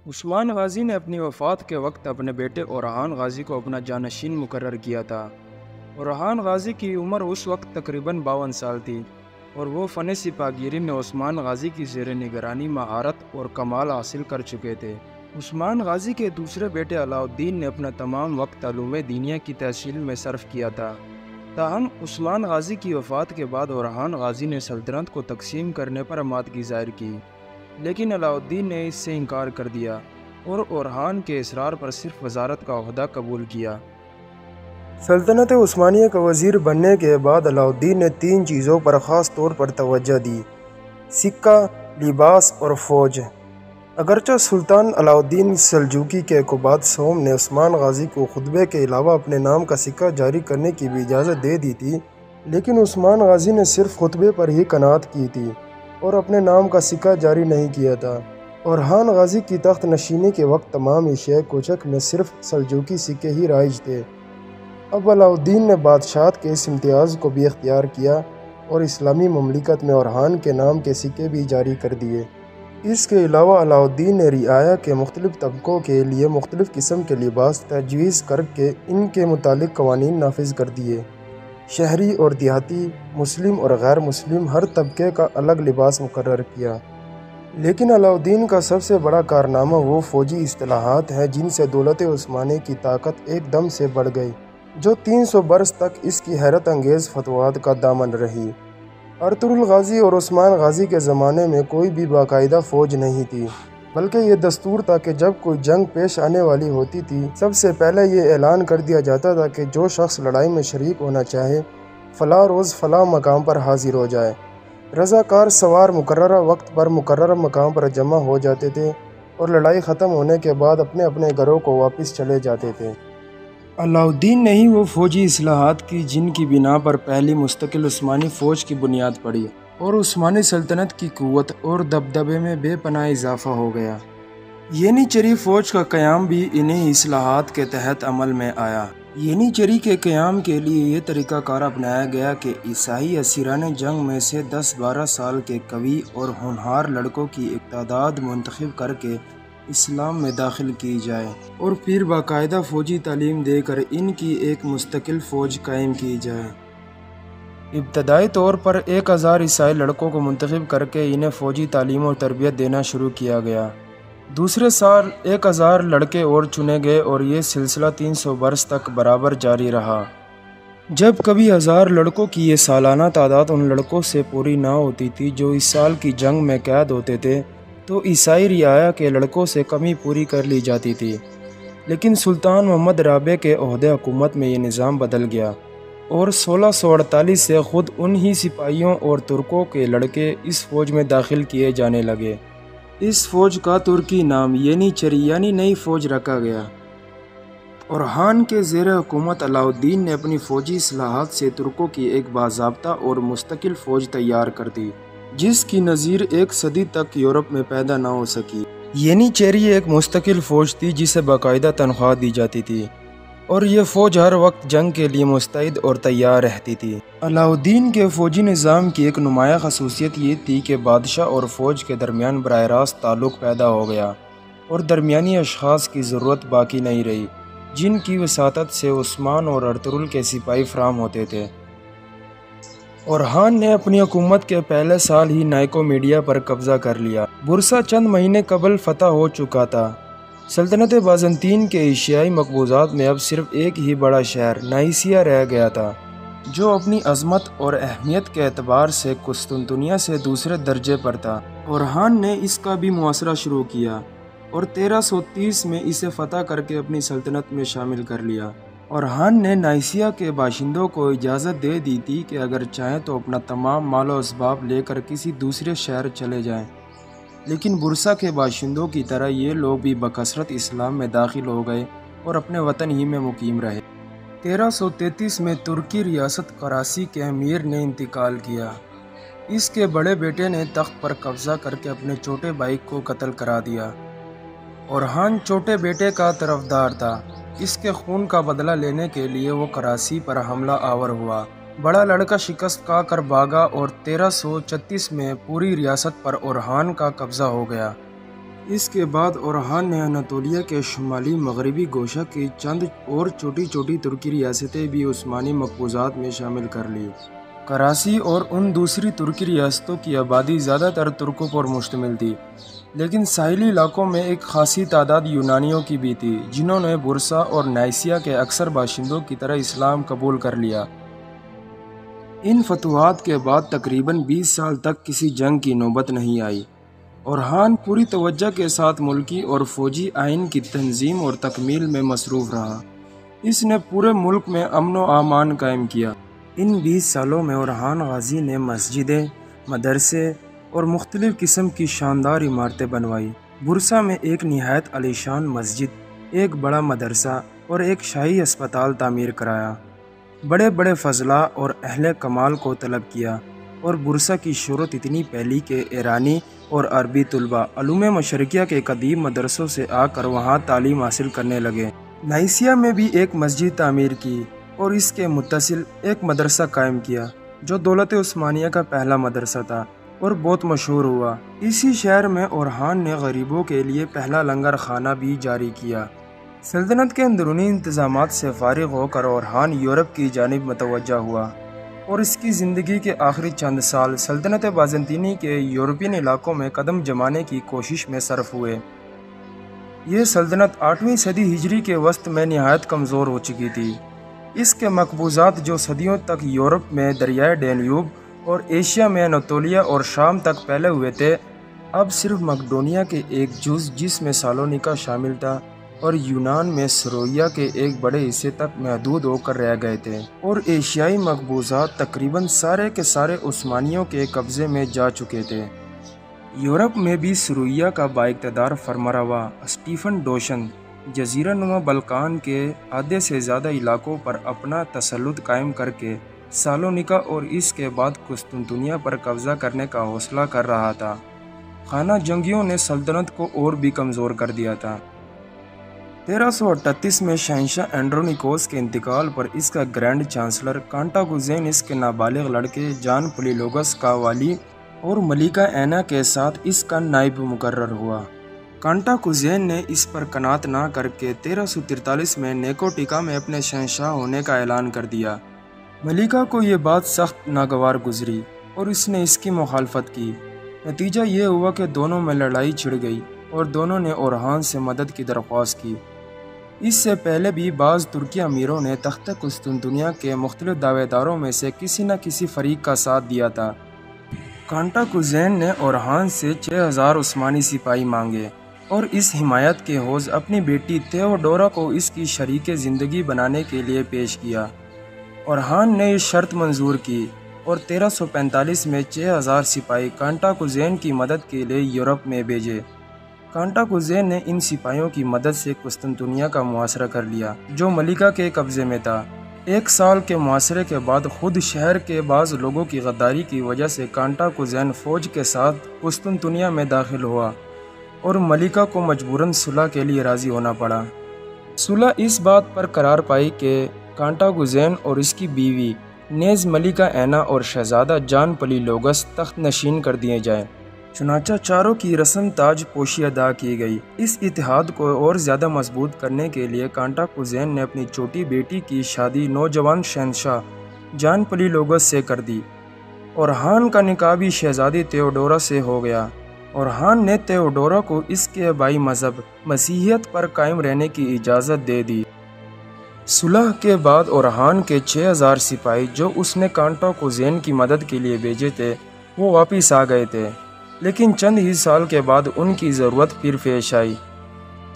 عثمان غازی نے اپنی وفات کے وقت اپنے بیٹے اورحان غازی کو اپنا جانشین مقرر کیا تھا۔ اورحان غازی کی عمر اس وقت تقریباً 52 سال تھی اور وہ فن سپاہگیری میں عثمان غازی کی زیر نگرانی مہارت اور کمال حاصل کر چکے تھے۔ عثمان غازی کے دوسرے بیٹے علاؤالدین نے اپنا تمام وقت علوم دینیا کی تحصیل میں صرف کیا تھا۔ تاہم عثمان غازی کی وفات کے بعد اورحان غازی نے سلطنت کو تقسیم کرنے پر آمادگی ظاہر کی، لیکن علاؤالدین نے اس سے انکار کر دیا اور اورحان کے اصرار پر صرف وزارت کا عہدہ قبول کیا۔ سلطنت عثمانیہ کا وزیر بننے کے بعد علاؤالدین نے 3 چیزوں پر خاص طور پر توجہ دی: سکہ، لباس اور فوج۔ اگرچہ سلطان علاؤالدین سلجوقی کے قباد سوم نے عثمان غازی کو خطبے کے علاوہ اپنے نام کا سکہ جاری کرنے کی بھی اجازت دے دی تھی، لیکن عثمان غازی نے صرف خطبے پر ہی قناعت کی تھی اور اپنے نام کا سکہ جاری نہیں کیا تھا۔ اورحان غازی کی تخت نشینی کے وقت تمام ایشیائے کوچک میں صرف سلجوقی سکے ہی رائج تھے۔ اب علاؤالدین نے بادشاہت کے اس امتیاز کو بھی اختیار کیا اور اسلامی مملکت میں اورحان کے نام کے سکے بھی جاری کر دیے۔ اس کے علاوہ علاؤالدین نے رعایا کے مختلف طبقوں کے لیے مختلف قسم کے لباس تجویز کر کے ان کے متعلق قوانین نافذ کر دیے۔ شہری اور دیہاتی، مسلم اور غیر مسلم ہر طبقے کا الگ لباس مقرر کیا۔ لیکن علاؤالدین کا سب سے بڑا کارنامہ وہ فوجی اصلاحات ہیں جن سے دولت عثمانی کی طاقت ایک دم سے بڑھ گئی، جو 300 برس تک اس کی حیرت انگیز فتوحات کا دامن رہی۔ ارطغرل غازی اور عثمان غازی کے زمانے میں کوئی بھی باقاعدہ فوج نہیں تھی، بلکہ یہ دستور تھا کہ جب کوئی جنگ پیش آنے والی ہوتی تھی، سب سے پہلے یہ اعلان کر دیا جاتا تھا کہ جو شخص لڑائی میں شریک ہونا چاہے فلاں روز فلاں مقام پر حاضر ہو جائے۔ رضاکار سوار مقررہ وقت پر مقررہ مقام پر جمع ہو جاتے تھے اور لڑائی ختم ہونے کے بعد اپنے اپنے گھروں کو واپس چلے جاتے تھے۔ علاؤالدین نے ہی وہ فوجی اصلاحات کی جن کی بنا پر پہلی مستقل عثمانی فوج کی بنیاد پڑی اور عثمانی سلطنت کی قوت اور دبدبے میں بے پناہ اضافہ ہو گیا۔ ینیچری فوج کا قیام بھی انہی اصلاحات کے تحت عمل میں آیا۔ ینیچری کے قیام کے لیے یہ طریقہ کار اپنایا گیا کہ عیسائی اسیران جنگ میں سے 10-12 سال کے قوی اور ہونہار لڑکوں کی ایک تعداد منتخب کر کے اسلام میں داخل کی جائے اور پھر باقاعدہ فوجی تعلیم دے کر ان کی ایک مستقل فوج قائم کی جائے۔ ابتدائی طور پر 1000 عیسائی لڑکوں کو منتخب کر کے انہیں فوجی تعلیم اور تربیت دینا شروع کیا گیا۔ دوسرے سال 1000 لڑکے اور چنے گئے اور یہ سلسلہ 300 برس تک برابر جاری رہا۔ جب کبھی 1000 لڑکوں کی یہ سالانہ تعداد ان لڑکوں سے پوری نہ ہوتی تھی جو اس سال کی جنگ میں قید ہوتے تھے، تو عیسائی رعایا کے لڑکوں سے کمی پوری کر لی جاتی تھی۔ لیکن سلطان محمد رابع کے عہدِ حکومت میں یہ نظام بدل گیا اور 1648 سے خود انہی سپاہیوں اور ترکوں کے لڑکے اس فوج میں داخل کیے جانے لگے۔ اس فوج کا ترکی نام ینیچری یعنی نئی فوج رکھا گیا۔ اورحان کے زیر حکومت علاؤالدین نے اپنی فوجی اصلاحات سے ترکوں کی ایک باضابطہ اور مستقل فوج تیار کر دی، جس کی نظیر 1 صدی تک یورپ میں پیدا نہ ہو سکی۔ ینیچری ایک مستقل فوج تھی جسے باقاعدہ تنخواہ دی جاتی تھی اور یہ فوج ہر وقت جنگ کے لیے مستعد اور تیار رہتی تھی۔ علاؤالدین کے فوجی نظام کی ایک نمایاں خصوصیت یہ تھی کہ بادشاہ اور فوج کے درمیان براہ راست تعلق پیدا ہو گیا اور درمیانی اشخاص کی ضرورت باقی نہیں رہی جن کی وساطت سے عثمان اور ارطغرل کے سپاہی فراہم ہوتے تھے۔ اورحان نے اپنی حکومت کے پہلے سال ہی نائکومیڈیا پر قبضہ کر لیا۔ بورصہ چند مہینے قبل فتح ہو چکا تھا۔ سلطنت بازنطین کے ایشیائی مقبوضات میں اب صرف ایک ہی بڑا شہر نائسیا رہ گیا تھا، جو اپنی عظمت اور اہمیت کے اعتبار سے قسطنطنیہ سے دوسرے درجے پر تھا۔ اورحان نے اس کا بھی محاصرہ شروع کیا اور 1330 میں اسے فتح کر کے اپنی سلطنت میں شامل کر لیا۔ اورحان نے نائسیا کے باشندوں کو اجازت دے دی تھی کہ اگر چاہیں تو اپنا تمام مال و اسباب لے کر کسی دوسرے شہر چلے جائیں، لیکن بورصہ کے باشندوں کی طرح یہ لوگ بھی بکثرت اسلام میں داخل ہو گئے اور اپنے وطن ہی میں مقیم رہے۔ 1333 میں ترکی ریاست قراسی کے امیر نے انتقال کیا۔ اس کے بڑے بیٹے نے تخت پر قبضہ کر کے اپنے چھوٹے بھائی کو قتل کرا دیا۔ اورحان چھوٹے بیٹے کا طرفدار تھا۔ اس کے خون کا بدلہ لینے کے لیے وہ قراسی پر حملہ آور ہوا۔ بڑا لڑکا شکست کھا کر بھاگا اور 1336 میں پوری ریاست پر اورحان کا قبضہ ہو گیا۔ اس کے بعد اورحان نے اناطولیہ کے شمالی مغربی گوشہ کی چند اور چھوٹی چھوٹی ترکی ریاستیں بھی عثمانی مقبوضات میں شامل کر لی۔ کراچی اور ان دوسری ترکی ریاستوں کی آبادی زیادہ تر ترکوں پر مشتمل تھی، لیکن ساحلی علاقوں میں ایک خاصی تعداد یونانیوں کی بھی تھی جنہوں نے بورسا اور نائسیا کے اکثر باشندوں کی طرح اسلام قبول کر لیا۔ ان فتوحات کے بعد تقریباً 20 سال تک کسی جنگ کی نوبت نہیں آئی۔ اورحان پوری توجہ کے ساتھ ملکی اور فوجی آئین کی تنظیم اور تکمیل میں مصروف رہا۔ اس نے پورے ملک میں امن و امان قائم کیا۔ ان 20 سالوں میں اورحان غازی نے مسجدیں، مدرسے اور مختلف قسم کی شاندار عمارتیں بنوائی۔ بورسا میں ایک نہایت عالیشان مسجد، ایک بڑا مدرسہ اور ایک شاہی اسپتال تعمیر کرایا۔ بڑے بڑے فضلاء اور اہل کمال کو طلب کیا، اور بورسا کی شہرت اتنی پھیلی کہ ایرانی اور عربی طلباء علوم مشرقیہ کے قدیم مدرسوں سے آ کر وہاں تعلیم حاصل کرنے لگے۔ نائسیا میں بھی ایک مسجد تعمیر کی اور اس کے متصل ایک مدرسہ قائم کیا جو دولت عثمانیہ کا پہلا مدرسہ تھا اور بہت مشہور ہوا۔ اسی شہر میں اورحان نے غریبوں کے لیے پہلا لنگر خانہ بھی جاری کیا۔ سلطنت کے اندرونی انتظامات سے فارغ ہو کر اورحان یورپ کی جانب متوجہ ہوا، اور اس کی زندگی کے آخری چند سال سلطنت بازنطینی کے یورپین علاقوں میں قدم جمانے کی کوشش میں صرف ہوئے۔ یہ سلطنت 8ویں صدی ہجری کے وسط میں نہایت کمزور ہو چکی تھی۔ اس کے مقبوضات جو صدیوں تک یورپ میں دریائے ڈینیوب اور ایشیا میں اناطولیہ اور شام تک پھیلے ہوئے تھے، اب صرف مقدونیہ کے ایک جز جس میں سالونیکا شامل تھا اور یونان میں سرویا کے ایک بڑے حصے تک محدود ہو کر رہ گئے تھے، اور ایشیائی مقبوضات تقریباً سارے کے سارے عثمانیوں کے قبضے میں جا چکے تھے۔ یورپ میں بھی سرویا کا بااقتدار فرمانروا اسٹیفن ڈوشن جزیرہ نما بلقان کے آدھے سے زیادہ علاقوں پر اپنا تسلط قائم کر کے سالونیکا اور اس کے بعد قسطنطنیہ پر قبضہ کرنے کا حوصلہ کر رہا تھا۔ خانہ جنگیوں نے سلطنت کو اور بھی کمزور کر دیا تھا۔ 1338 میں شہنشاہ اینڈرونیکوس کے انتقال پر اس کا گرینڈ چانسلر کانٹاکوزین اس کے نابالغ لڑکے جان پلیلوگس کا والی اور ملکہ اینا کے ساتھ اس کا نائب مقرر ہوا۔ کانٹاکوزین نے اس پر قناعت نہ کر کے 1343 میں نیکوٹیکا میں اپنے شہنشاہ ہونے کا اعلان کر دیا۔ ملکہ کو یہ بات سخت ناگوار گزری اور اس نے اس کی مخالفت کی۔ نتیجہ یہ ہوا کہ دونوں میں لڑائی چھڑ گئی اور دونوں نے اورحان سے مدد کی درخواست کی۔ اس سے پہلے بھی بعض ترکی امیروں نے تخت قسطنطنیہ کے مختلف دعوے داروں میں سے کسی نہ کسی فریق کا ساتھ دیا تھا۔ کانٹاکوزین نے اورحان سے 6000 عثمانی سپاہی مانگے اور اس حمایت کے عوض اپنی بیٹی تھیوڈورا کو اس کی شریک زندگی بنانے کے لیے پیش کیا۔ اورحان نے یہ شرط منظور کی اور 1345 میں 6000 سپاہی کانٹاکوزین کی مدد کے لیے یورپ میں بھیجے۔ کانٹاکوزین نے ان سپاہیوں کی مدد سے قسطنطنیہ کا محاصرہ کر لیا جو ملکہ کے قبضے میں تھا۔ 1 سال کے محاصرے کے بعد خود شہر کے بعض لوگوں کی غداری کی وجہ سے کانٹاکوزین فوج کے ساتھ قسطنطنیہ میں داخل ہوا اور ملکہ کو مجبوراً صلح کے لیے راضی ہونا پڑا۔ صلح اس بات پر قرار پائی کہ کانٹاکوزین اور اس کی بیوی نیز ملکہ اینا اور شہزادہ جان پلیلوگس تخت نشین کر دیے جائیں۔ چنانچہ چاروں کی رسم تاج پوشی ادا کی گئی۔ اس اتحاد کو اور زیادہ مضبوط کرنے کے لیے کانٹاکوزین نے اپنی چھوٹی بیٹی کی شادی نوجوان شہنشاہ جان پلیلوگس سے کر دی۔ اورحان کا نکاح بھی شہزادی تھیوڈورا سے ہو گیا۔ اورحان نے تھیوڈورا کو اس کے آبائی مذہب مسیحیت پر قائم رہنے کی اجازت دے دی۔ صلح کے بعد اورحان کے 6000 سپاہی جو اس نے کانٹاکوزین کی مدد کے لیے بھیجے تھے وہ واپس آ گئے تھے، لیکن چند ہی سال کے بعد ان کی ضرورت پھر پیش آئی۔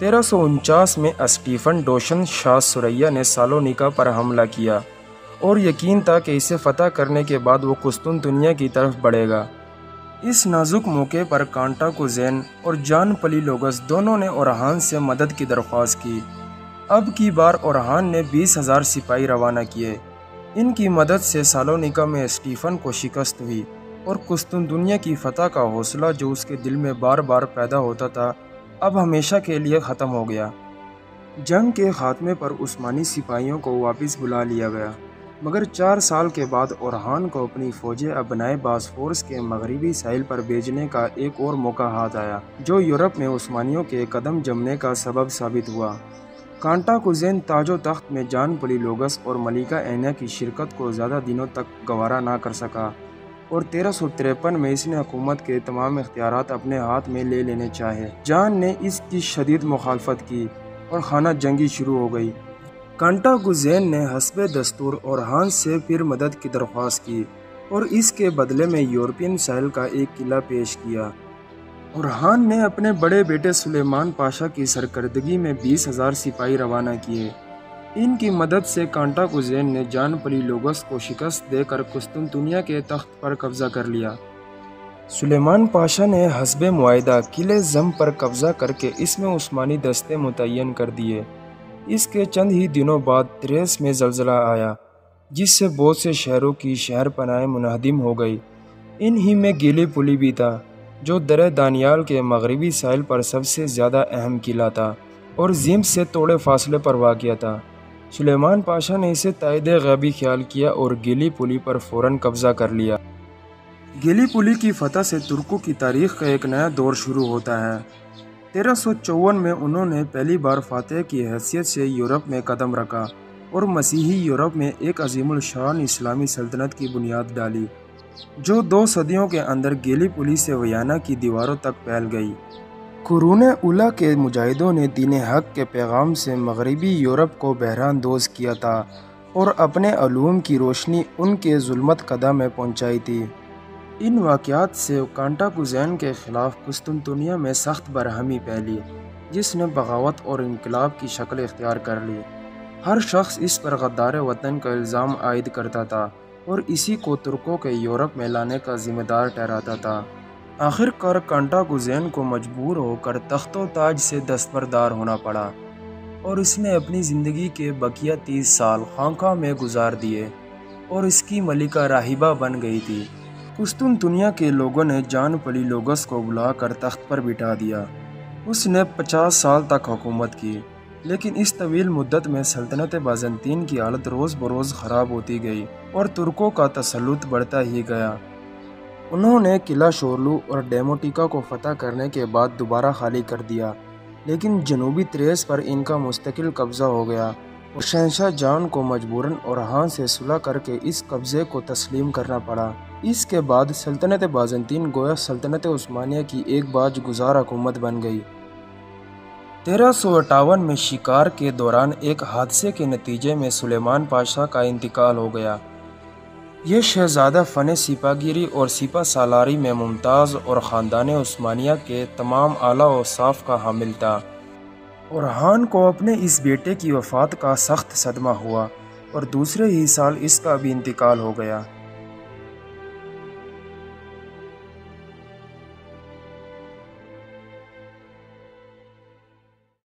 1349 میں اسٹیفن ڈوشن شاہ سوریا نے سالونیکا پر حملہ کیا اور یقین تھا کہ اسے فتح کرنے کے بعد وہ قسطنطنیہ کی طرف بڑھے گا۔ اس نازک موقع پر کانٹاکوزین اور جان پلیلوگس دونوں نے اورحان سے مدد کی درخواست کی۔ اب کی بار اورحان نے 20,000 سپاہی روانہ کیے۔ ان کی مدد سے سالونیکا میں اسٹیفن کو شکست ہوئی اور قسطنطنیہ کی فتح کا حوصلہ جو اس کے دل میں بار بار پیدا ہوتا تھا اب ہمیشہ کے لیے ختم ہو گیا۔ جنگ کے خاتمے پر عثمانی سپاہیوں کو واپس بلا لیا گیا مگر 4 سال کے بعد اورحان کو اپنی فوجیں ابنائے باسفورس کے مغربی ساحل پر بھیجنے کا ایک اور موقع ہاتھ آیا، جو یورپ میں عثمانیوں کے قدم جمنے کا سبب ثابت ہوا۔ کانٹاکوزین تاج و تخت میں جان پلیلوگس اور ملکہ اینا کی شرکت کو زیادہ دنوں تک گوارا نہ کر سکا، اور 1353 میں اس نے حکومت کے تمام اختیارات اپنے ہاتھ میں لے لینے چاہے۔ جان نے اس کی شدید مخالفت کی اور خانہ جنگی شروع ہو گئی۔ کانٹاکوزین نے حسب دستور اورحان سے پھر مدد کی درخواست کی اور اس کے بدلے میں یورپین ساحل کا ایک قلعہ پیش کیا۔ اورحان نے اپنے بڑے بیٹے سلیمان پاشا کی سرکردگی میں 20,000 سپاہی روانہ کیے۔ ان کی مدد سے کانٹاکوزین نے جان پلیلوگس کو شکست دے کر قسطنطنیہ کے تخت پر قبضہ کر لیا۔ سلیمان پاشا نے حسب معاہدہ قلعہ زم پر قبضہ کر کے اس میں عثمانی دستے متعین کر دیے۔ اس کے چند ہی دنوں بعد تریس میں زلزلہ آیا، جس سے بہت سے شہروں کی شہر پناہیں منہدم ہو گئی۔ ان ہی میں گیلی پلی بھی تھا، جو درہ دانیال کے مغربی ساحل پر سب سے زیادہ اہم قلعہ تھا اور زیم سے تھوڑے فاصلے پر واقع تھا۔ سلیمان پاشا نے اسے تائید غیبی خیال کیا اور گیلی پلی پر فوراً قبضہ کر لیا۔ گیلی پلی کی فتح سے ترکوں کی تاریخ کا ایک نیا دور شروع ہوتا ہے۔ 1354 میں انہوں نے پہلی بار فاتح کی حیثیت سے یورپ میں قدم رکھا اور مسیحی یورپ میں ایک عظیم الشان اسلامی سلطنت کی بنیاد ڈالی، جو 2 صدیوں کے اندر گیلی پلی سے ویانا کی دیواروں تک پھیل گئی۔ قرون اولیٰ کے مجاہدوں نے دین حق کے پیغام سے مغربی یورپ کو بحران دوز کیا تھا اور اپنے علوم کی روشنی ان کے ظلمت قدہ میں پہنچائی تھی۔ ان واقعات سے کانٹاکوزین کے خلاف قسطنطنیہ میں سخت برہمی پھیلی، جس نے بغاوت اور انقلاب کی شکل اختیار کر لی۔ ہر شخص اس پر غدار وطن کا الزام عائد کرتا تھا اور اسی کو ترکوں کے یورپ میں لانے کا ذمہ دار ٹھہراتا تھا۔ آخر کار کانٹاکوزین کو مجبور ہو کر تخت و تاج سے دستبردار ہونا پڑا اور اس نے اپنی زندگی کے بقیہ 30 سال خانقاہ میں گزار دیے اور اس کی ملکہ راہبہ بن گئی تھی۔ قسطنطنیہ کے لوگوں نے جان پلیلوگس کو بلا کر تخت پر بٹھا دیا۔ اس نے 50 سال تک حکومت کی، لیکن اس طویل مدت میں سلطنت بازنطین کی حالت روز بروز خراب ہوتی گئی اور ترکوں کا تسلط بڑھتا ہی گیا۔ انہوں نے قلعہ شورلو اور ڈیموٹیکا کو فتح کرنے کے بعد دوبارہ خالی کر دیا، لیکن جنوبی تریس پر ان کا مستقل قبضہ ہو گیا اور شہنشاہ جان کو مجبوراً اورحان سے صلح کر کے اس قبضے کو تسلیم کرنا پڑا۔ اس کے بعد سلطنت بازنطین گویا سلطنت عثمانیہ کی ایک باج گزار حکومت بن گئی۔ 1358 میں شکار کے دوران ایک حادثے کے نتیجے میں سلیمان پاشا کا انتقال ہو گیا۔ یہ شہزادہ فن سپہ گیری اور سپہ سالاری میں ممتاز اور خاندان عثمانیہ کے تمام اعلیٰ اوصاف کا حامل تھا۔ اورحان کو اپنے اس بیٹے کی وفات کا سخت صدمہ ہوا اور دوسرے ہی سال اس کا بھی انتقال ہو گیا۔